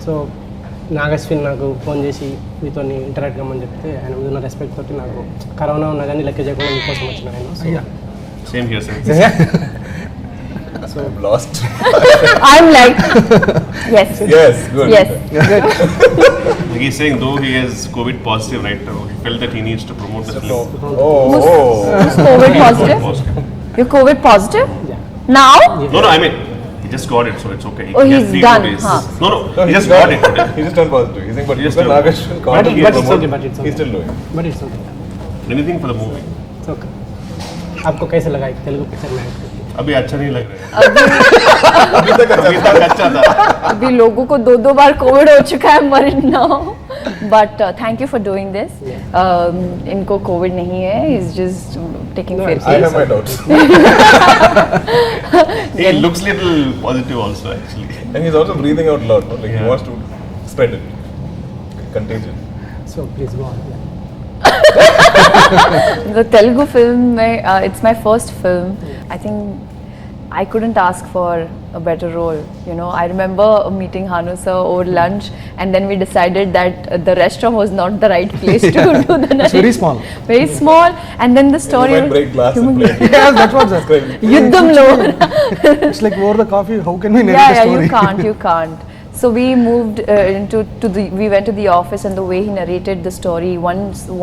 So Nag Ashwin నాకు phone చేసి మీతో ఇంటరాక్ట్ కమ్మని చెప్తే ఆయన మీద ఉన్న రెస్పెక్ట్ తోటి నాకు కరోనా ఉన్నా కానీ లెక్క చేయకుండా మీకోసం వచ్చిన ఆయన. Same here, sir. So I'm lost. I'm like, yes. Yes, good. Yes, good. Like he's saying, though he is COVID positive right now, he felt that he needs to promote the film. Who's COVID positive? You're COVID positive? Yeah. Now? No, I mean, he just got it, so it's okay. Oh, He has he's 3 done, days. huh? No, he just got it today. He just turned positive. He's saying, but He just because turned Nagesh But can't it's promote, okay, but it's okay. he's still doing. But it's okay. Anything for the movie. It's okay. आपको कैसे लगा Telugu picture में act करके? अभी अच्छा नहीं लग रहा है. अभी तक अच्छा था. अभी लोगों को 2 बार कोविड हो चुका है, married now. But thank you for doing this. इनको कोविड नहीं है, is just taking fair. I have my doubts. He looks little positive also actually. And he's also breathing out loud, no? Like he wants to spread it. Contagion. So please go on. The Telugu film, it's my first film. I think I couldn't ask for a better role. You know, I remember meeting Hanu sir over lunch, and then we decided that the restaurant was not the right place to do the narration. It's very small. Very small, and then the story. You might break glass and play. Yes, that's what that's great. Yuddhamlo. It's like over the coffee. How can we narrate the story? You can't. So we moved we went to the office, and the way he narrated the story,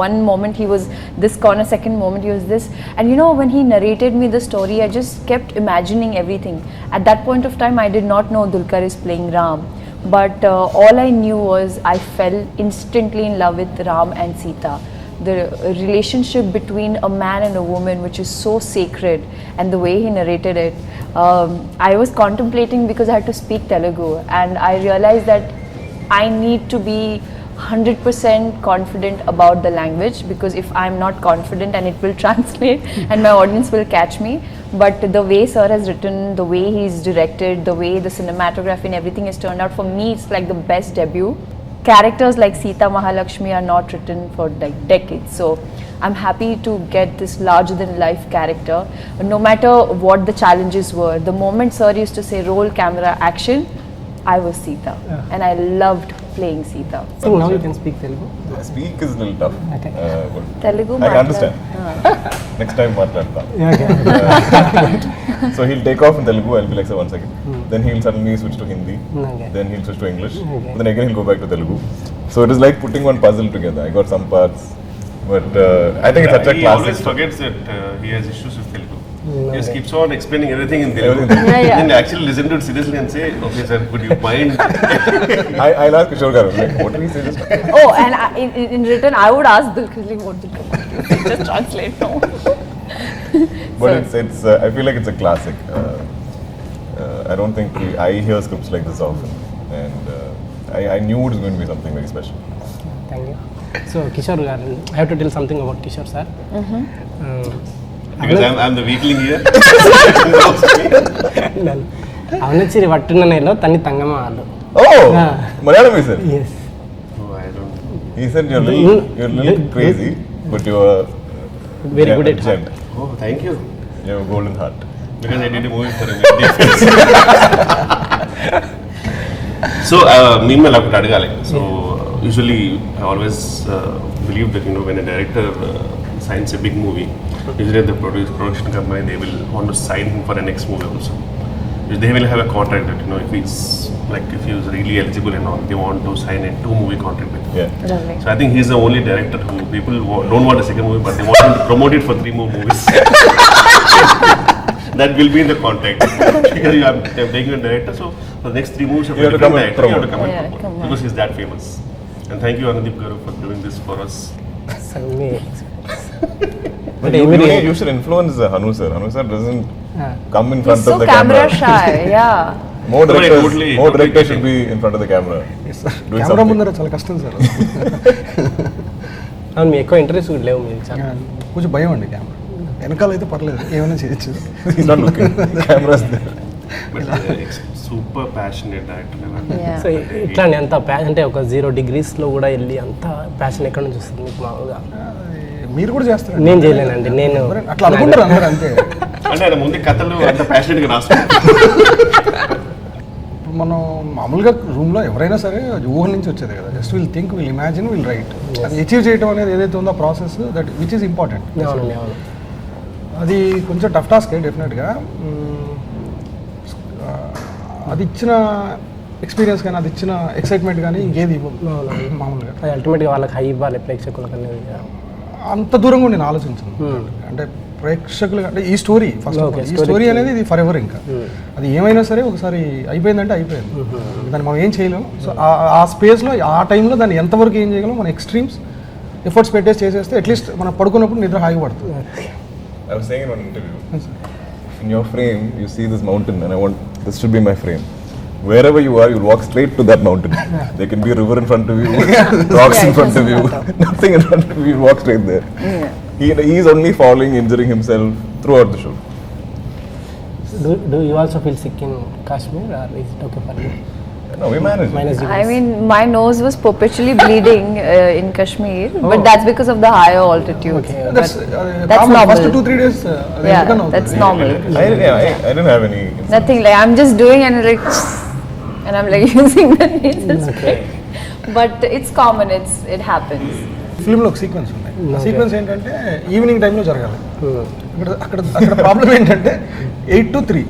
one moment he was this corner, second moment he was this, and you know, when he narrated me the story, I just kept imagining everything. At that point of time, I did not know Dulquer is playing Ram, but all I knew was I fell instantly in love with Ram and Sita. The relationship between a man and a woman, which is so sacred, and the way he narrated it, I was contemplating because I had to speak Telugu, and I realized that I need to be 100% confident about the language, because if I'm not confident, and it will translate and my audience will catch me. But the way sir has written, the way he's directed, the way the cinematography and everything has turned out, for me it's like the best debut. Characters like Sita Mahalakshmi are not written for like decades, so I'm happy to get this larger than life character. No matter what the challenges were, the moment sir used to say roll camera action, I was Sita, and I loved playing Sita. So now you can speak Telugu. Speak is a little tough. Okay. But Telugu I can understand. Next time maatladta. Yeah, okay. So he'll take off in Telugu. I'll be like, sir, 1 second. Then he'll suddenly switch to Hindi. Okay. Then he'll switch to English. Okay. Then again he'll go back to Telugu. So it is like putting one puzzle together. I got some parts, but I think it's such a He classic. always forgets that he has issues with Telugu. He just Okay. keeps on explaining everything in Telugu. Everything. Yeah. Then actually listen to it seriously and say, okay sir, would you mind? I'll ask Kishore Garu, like, what did he say just now? Oh, and in return, I would ask Dulquer, like, what Dulquer want to say? Just translate now. But So- it's I feel like it's a classic. I don't think I hear scripts like this often, and I knew it was going to be something very special. Thank you. So Kishore garu, I have to tell something about Kishore sir. Because I'm the weakling here. ಅವನಚ್ಚಿರಿ ಒಟ್ಟಿನ ನೆಲೋ ತನ್ನಿ ತಂಗಮ್ಮ ಹಾಲು. Oh, Ah. Malayalam he said. Yes. Oh, I don't know. He said you're a little crazy, but you're Very good at gent. Oh, thank you. You have a golden heart. Because I did a movie for him. So, meanwhile, I have to adagale. So, usually, I always believe that, you know, when a director signs a big movie, usually the production company, they will want to sign him for the next movie also. They will have a contract that, you know, if he's really eligible and all, they want to sign a 2-movie contract with him. Yeah. Lovely. So I think he's the only director who people don't want a second movie, but they want him to promote it for 3 more movies. That will be in the contract. Because I'm taking a director, so for the next 3 movies, You have to come and you have to come and Yeah, promote. come on. Because he's that famous. And thank you, Anudeep Garu, for doing this for us. So me. But you should influence Hanu sir. Hanu sir doesn't come in front He's of so the camera camera. shy, yeah. More No, directors, totally should be in front of the camera. Doing camera something. ముందర చాలా కష్టం sir. అవును మీ ఎక్కువ interest కూడా లేవు మీరు చాలా. కొంచెం భయం అండి కెమెరా. వెనకాల అయితే పర్లేదు, ఏమైనా చేయొచ్చు. He's not looking. The camera's there. But super passionate director. Yeah. So ఇట్లా అంటే అంత అంటే ఒక 0 degrees లో కూడా వెళ్ళి అంత ప్యాషన్ ఎక్కడ నుంచి వస్తుంది మీకు మామూలుగా? మీరు కూడా చేస్తారు. నేను చేయలేనండి, నేను అట్లా అనుకుంటారు అందరూ అంతే. అంటే ఆయన ముందు కథలు అంత ప్యాషనెట్గా రాసుకుంటారు. ఇప్పుడు మనం మామూలుగా రూమ్లో ఎవరైనా సరే అది ఊహ నుంచి వచ్చేది కదా, just will think, will imagine, will write. అది అచీవ్ చేయడం అనేది ఏదైతే ఉందో process, that which is important. అది కొంచెం టఫ్ టాస్కే డెఫినెట్గా. అది ఇచ్చిన ఎక్స్పీరియన్స్ కానీ, అది ఇచ్చిన ఎక్సైట్మెంట్ కానీ ఇంకేది ఇవ్వదు మామూలుగా. అల్టిమేట్గా వాళ్ళకి హై ఇవ్వాలి ప్రేక్షకులకు అనేది. అంత దూరం కూడా నేను ఆలోచించను. అంటే ప్రేక్షకులు అంటే ఈ స్టోరీ ఫస్ట్, ఈ స్టోరీ అనేది ఇది ఫర్ ఎవర్. ఇంకా అది ఏమైనా సరే ఒకసారి అయిపోయిందంటే అయిపోయింది, దాన్ని మనం ఏం చేయలేము. సో ఆ స్పేస్లో ఆ టైంలో దాన్ని ఎంతవరకు ఏం చేయగలం, మన ఎక్స్ట్రీమ్స్ ఎఫర్ట్స్ పెట్టేసి చేసేస్తే అట్లీస్ట్ మనం పడుకున్నప్పుడు నిద్ర హాయిగా పడుతుంది. I was saying in one interview, in your frame, you see this mountain, and I want this should be my frame. Wherever you are, you'll walk straight to that mountain. There can be a river in front of you, rocks in front of you, nothing in front of you. You walk straight there. He is only falling, injuring himself throughout the show. Do you also feel sick in Kashmir, or is it okay for you? No, we managed. I mean, my nose was perpetually bleeding in Kashmir, but that's because of the higher altitude. Okay. That's normal. First 2-3 days. Yeah, that's normal. I didn't have any. Nothing, like I'm just doing and I'm like using the nasal spray. But it's common, it happens. ఫిల్మ్లో ఒక sequence ఉంది. ఆ sequence ఏంటంటే evening టైంలో జరగాలి. అక్కడ problem ఏంటంటే 8 to 3,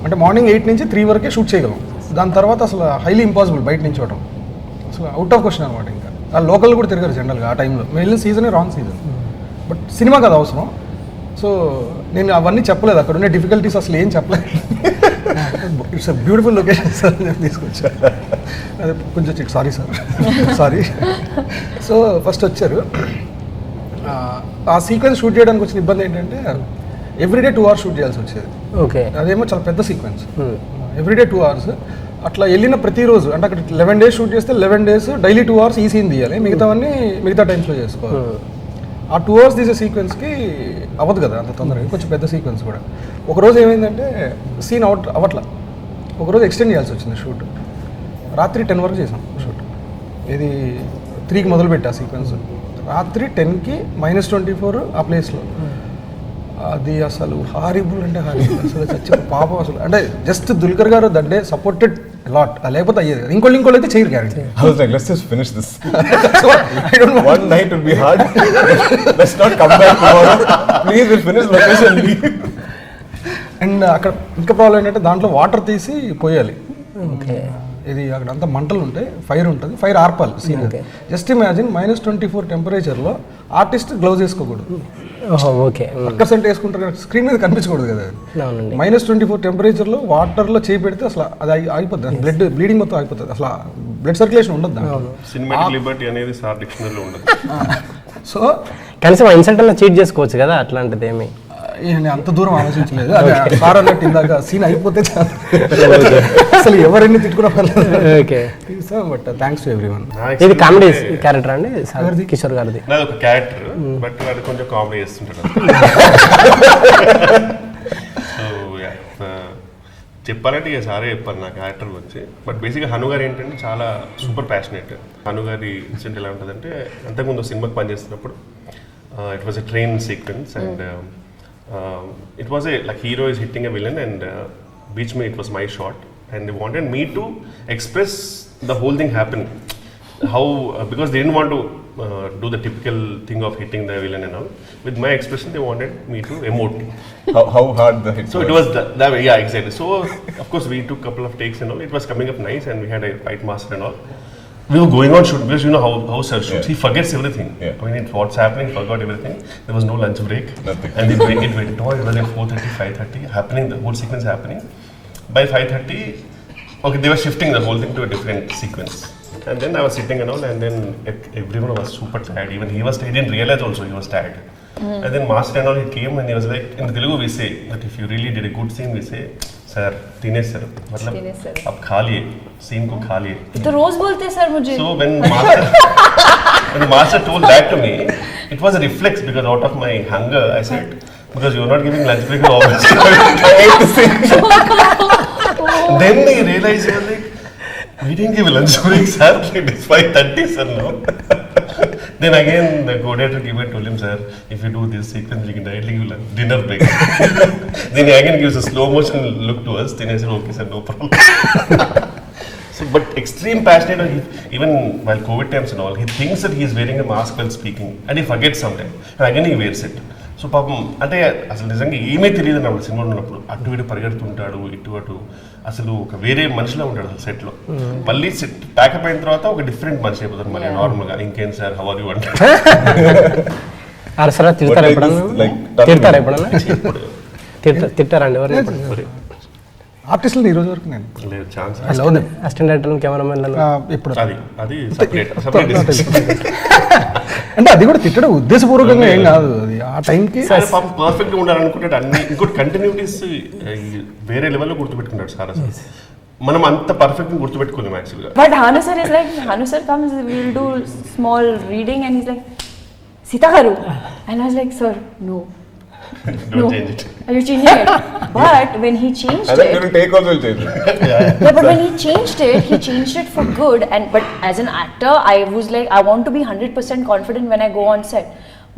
అంటే morning 8 నుంచి 3 వరకే షూట్ చేయగలం. దాని తర్వాత అసలు హైలీ ఇంపాసిబుల్ బయట నుంచి చూడటం, అసలు అవుట్ ఆఫ్ క్వశ్చన్ అనమాట. ఇంకా ఆ లోకల్ కూడా తిరగారు జనరల్గా ఆ టైంలో. మేము వెళ్ళిన సీజనే రాంగ్ సీజన్, బట్ సినిమా కదా అవసరం. సో నేను అవన్నీ చెప్పలేదు, అక్కడ ఉండే డిఫికల్టీస్ అసలు ఏం చెప్పలేదు. It's a beautiful location sir నేను తీసుకొచ్చా. అదే కొంచెం sorry sir, sorry. So first వచ్చారు. ఆ సీక్వెన్స్ షూట్ చేయడానికి వచ్చిన ఇబ్బంది ఏంటంటే ఎవ్రీడే 2 hours షూట్ చేయాల్సి వచ్చేది. ఓకే. అదేమో చాలా పెద్ద సీక్వెన్స్, ఎవ్రీడే 2 hours. అట్లా వెళ్ళిన ప్రతిరోజు అంటే అక్కడ 11 days షూట్ చేస్తే 11 days డైలీ 2 hours ఈ సీన్ తీయాలి, మిగతావన్నీ మిగతా టైమ్స్లో చేసుకోవాలి. ఆ 2 hours తీసే సీక్వెన్స్కి అవ్వదు కదా అంత తొందరగా, కొంచెం పెద్ద సీక్వెన్స్ కూడా. ఒకరోజు ఏమైందంటే సీన్ అవ్వట్లా, ఒకరోజు ఎక్స్టెండ్ చేయాల్సి వచ్చింది షూట్. రాత్రి 10 వరకు చేసాం షూట్. ఇది 3కి మొదలుపెట్టా సీక్వెన్స్, రాత్రి 10కి -24 ఆ ప్లేస్లో. అది అసలు హారిబుల్ అంటే హారిబుల్, అసలు చచ్చిన పాపం అసలు. అంటే జస్ట్ దుల్కర్ గారు దట్ డే సపోర్టెడ్ లాట్, లేకపోతే అయ్యేది. ఇంకోళ్ళు అయితే చేయరు guarantee. I was like, let's just finish this. So, I don't know. One night will be hard. Let's not come back tomorrow. Please, we'll finish location. And అక్కడ ఇంకా problem ఏంటంటే దాంట్లో water తీసి పోయాలి. ఓకే. ఇది అక్కడ అంతా మంటలు ఉంటాయి, ఫైర్ ఉంటుంది, ఫైర్ ఆర్పాలి సీన్. జస్ట్ ఇమాజిన్ -24 టెంపరేచర్లో ఆర్టిస్ట్ గ్లౌజ్ వేసుకోకూడదు. ఓకే. పర్సెంట్ వేసుకుంటారు కదా, స్క్రీన్ మీద కనిపించకూడదు కదా. -24 టెంపరేచర్లో వాటర్లో చేయి పెడితే అసలు అది అయిపోతుంది, బ్లీడింగ్ మొత్తం అయిపోతుంది, అసలు బ్లడ్ సర్క్యులేషన్ ఉండదు. సినిమాటిక్ లిబర్టీ అనేది సార్ డిక్షనరీలో ఉండదు. సో కనీసం ఇన్సల్ట్ అలా చీట్ చేసుకోవచ్చు కదా, అట్లాంటిది ఏమి అంత దూరం ఆలోచించలేదు. అదే సార్ అన్నట్టు ఇందాక సీన్ అయిపోతే చాలు, అసలు ఎవరెన్ని తిట్టుకున్నా పర్లేదు. Okay. But thanks to everyone. ఇది కామెడీ క్యారెక్టర్ అండి కిషోర్ గారిది? నాది ఒక క్యారెక్టర్, బట్ వాడు కొంచెం కామెడీ చేస్తుంటాడు. సో చెప్పాలంటే ఇక సారే చెప్పారు నా క్యారెక్టర్ గురించి. బట్ బేసిక్గా హను గారు ఏంటంటే చాలా సూపర్ ప్యాషనేట్. హను గారి ఇన్సిడెంట్ ఎలా ఉంటుందంటే, అంతకుముందు సినిమాకి పనిచేస్తున్నప్పుడు it was a train sequence and it was like hero is hitting a villain and beach me, it was my shot and they wanted me to express the whole thing happening how because they didn't want to do the typical thing of hitting the villain and all. With my expression they wanted me to emote. How hard the hit so was? It was that way, yeah, exactly. So of course we took a couple of takes and all, it was coming up nice and we had a fight master and all. We were going on shoot because you know how sir shoots. Yeah. He forgets everything. Yeah. I mean, what's happening, forgot everything. There was no lunch break. Nothing. And it went on. It was like 4:30, 5:30 happening. The whole sequence happening. By 5:30, okay, they were shifting the whole thing to a different sequence. And then I was sitting and all, and then everyone was super tired. Even he was tired. He didn't realize also he was tired. And then master and all, he came and he was like, in Telugu we say that if you really did a good scene, we say, sir Dinesh sir मतलब अब खा लिए scene को खा लिए तो रोज बोलते हैं सर मुझे. So when the master told that to me, it was a reflex because out of my hunger I said, because you are not giving lunch break always. I ate the same. Then they realized, they were like, we didn't give a lunch break sir, it is 5:30 sir now. Then again, the co-director came and told him, sir, if you do this sequence, we can directly give a dinner break. Then he again gives a slow motion look to us. Then I said, okay, sir, no problem. So, but extreme passionate, even while COVID times and all, he thinks that he is wearing a mask while speaking, and he forgets sometimes, and again he wears it. So పాపం అంటే అసలు నిజంగా ఏమీ తెలియదు అన్నప్పుడు సినిమాలో ఉన్నప్పుడు అటు ఇటు పరిగెడుతుంటాడు ఇటు అటు అసలు ఒక వేరే మనిషిలో ఉంటాడు అసలు సెట్లో. మళ్ళీ సెట్ ప్యాకప్ అయిన తర్వాత ఒక డిఫరెంట్ మనిషి అయిపోతారు మళ్ళీ నార్మల్గా. ఇంకేం సార్ హౌ ఆర్ యు అంటారు. అరసరా తిడతారా ఎప్పుడన్నా? తిట్టారండి ఎవరు? ఆర్టిస్టులు ఈ రోజు వరకు నేను లేదు ఛాన్స్. అసిస్టెంట్ డైరెక్టర్ కెమెరామెన్ ఎప్పుడు అది సపరేట్ అంటే అది కూడా తిట్టడం ఉద్దేశపూర్వకంగా ఏం కాదు. అది ఆ టైంకి పర్ఫెక్ట్గా ఉండాలనుకుంటాడు అన్ని. ఇంకోటి కంటిన్యూటీస్ వేరే లెవెల్లో గుర్తుపెట్టుకుంటాడు సార్. అసలు మనం అంత పర్ఫెక్ట్గా గుర్తుపెట్టుకోలేము యాక్చువల్గా. But Hanu sir is like, Hanu sir comes, we'll do small reading and he's like, Sita garu. And I was like, sir, no. Don't change it. Are you changing it? But when he changed I think it, you will take also will change it. yeah, but when he changed it for good. And but as an actor, I was like, I want to be 100% confident when I go on set.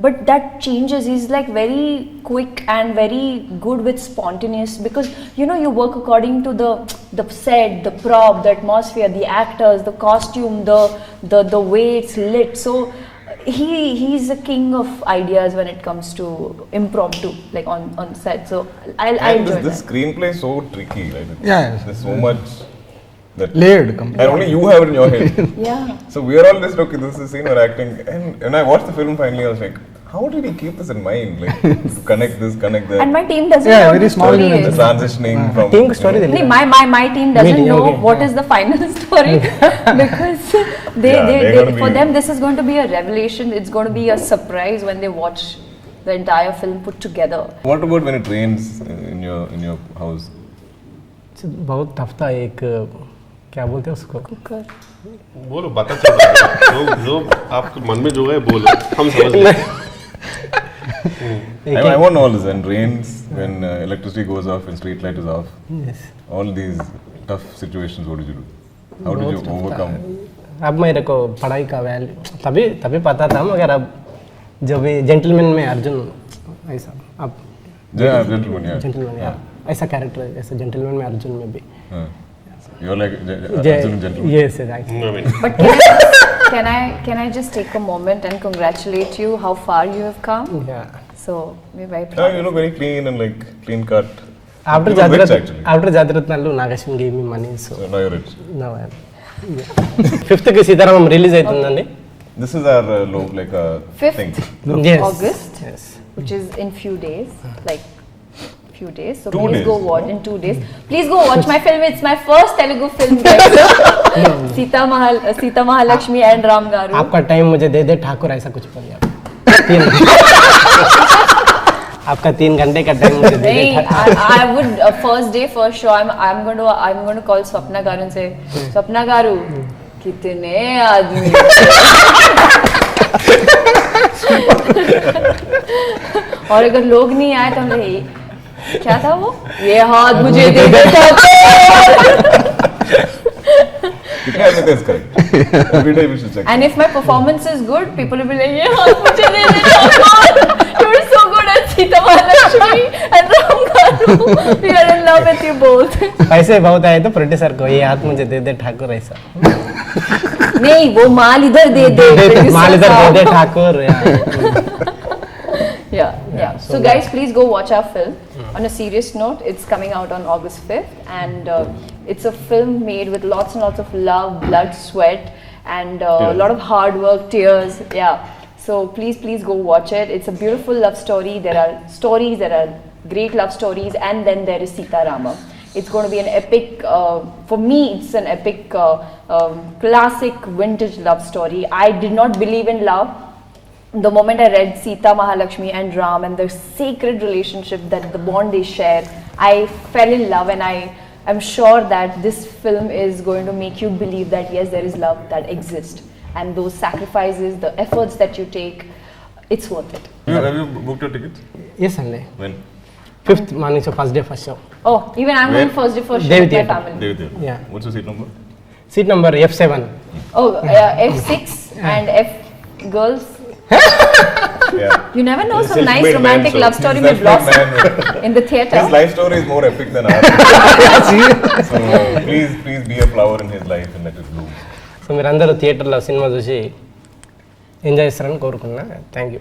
But that changes. He's like very quick and very good with spontaneous, because you know you work according to the set, the prop, the atmosphere, the actors, the costume, the way it's lit. So he's a king of ideas when it comes to impromptu, like on set. So I enjoy this that. screenplay is so tricky, right? Yeah. There's so much that layered and only you have it in your head. Yeah. So we are all just okay, this is the scene we're acting, and when I watched the film finally I was like, how did he keep this in mind, like to connect this, connect that. And my team doesn't Yeah, know very what the small story unit. The is. transitioning from team story Nee, తెలియదు. my team doesn't Meeting, know okay. what is the final story because they they're gonna for be- them this is going to be a revelation. It's going to be a surprise when they watch the entire film put together. What about when it rains in your house? बहुत tough था. एक क्या बोलते हैं उसको? Cooker. बोलो बता चलो जो आपके मन में जो है बोलो, हम समझ लेंगे. I want all this. When rains, when electricity goes off, when street light is off, Yes. all these tough situations, what did you do? How did you overcome? अब मेरे को पढ़ाई का वैल्यू तभी पता था, मगर अब जब भी जेंटलमैन में अर्जुन ऐसा अब Yeah, gentleman, yeah. जेंटलमैन ऐसा कैरेक्टर ऐसा जेंटलमैन में अर्जुन में भी You're like Arjun gentleman. yes. I mean, But can I just take a moment and congratulate you how far you have come? Yeah. So we're very Yeah, proud. you look very clean and like clean cut. After You look rich, actually. Jatiratnalu Nagashin gave me money, so So now you're rich. now I am. 5th కి Sitaramam release అవుతుందండి. This is our Fifth? thing. Yes. August? Yes. Which is in few days, like few days. So 2 please days. go watch in 2 days. Please go watch my film. It's my first Telugu film, guys. Sita Mahalakshmi and Ram Garu. आपका time मुझे दे दे ठाकुर, ऐसा कुछ बोलिए आप. आपका 3 घंटे का time मुझे दे दे Hey, Thakur. I would first day first show. I'm going to call Swapna Garu and say, Swapna Garu, कितने आदमी. और अगर लोग नहीं आए तो हम क्या था वो, ये हाथ मुझे दे दे ठाकुर. कितने आदमी थे इसका? Every day we should check. And if my performance is good, people will be like, ये हाथ मुझे दे दे Thakur. You're so good at Sita Mahalakshmi and Ram Garu. We are in love with you both. पैसे बहुत आए तो producer को ये हाथ मुझे दे दे ठाकुर ऐसा. नहीं, वो माल इधर दे दे. माल इधर दे दे Thakur. Yeah. So guys, please go watch our film. On a serious note, it's coming out on August 5th, and it's a film made with lots and lots of love, blood, sweat, and a lot of hard work, tears. Yeah. So please go watch it. It's a beautiful love story. There are great love stories, and then there is Sita Rama. It's going to be an epic, for me it's an epic, classic vintage love story. I did not believe in love. The moment I read Sita Mahalakshmi and Ram and the sacred relationship that the bond they share, I fell in love, and I'm sure that this film is going to make you believe that yes, there is love that exists, and those sacrifices, the efforts that you take, it's worth it. Have you booked your tickets? Yes అండి. When? 5th morning, so first day first show. Oh, even I'm going Where? first day first show Devi with my Theatre. family. David there. Yeah. What's your seat number? Seat number F7. Oh, F6 and F girls Yeah. You never know, some Self-made nice man, romantic so love story He's may self-made blossom man. in the theatre. His life story is more epic than ours. So please be a flower in his life and let it bloom. So మీరందరూ థియేటర్లో cinema చూసి enjoy చేస్తారని కోరుకున్నా. Thank you.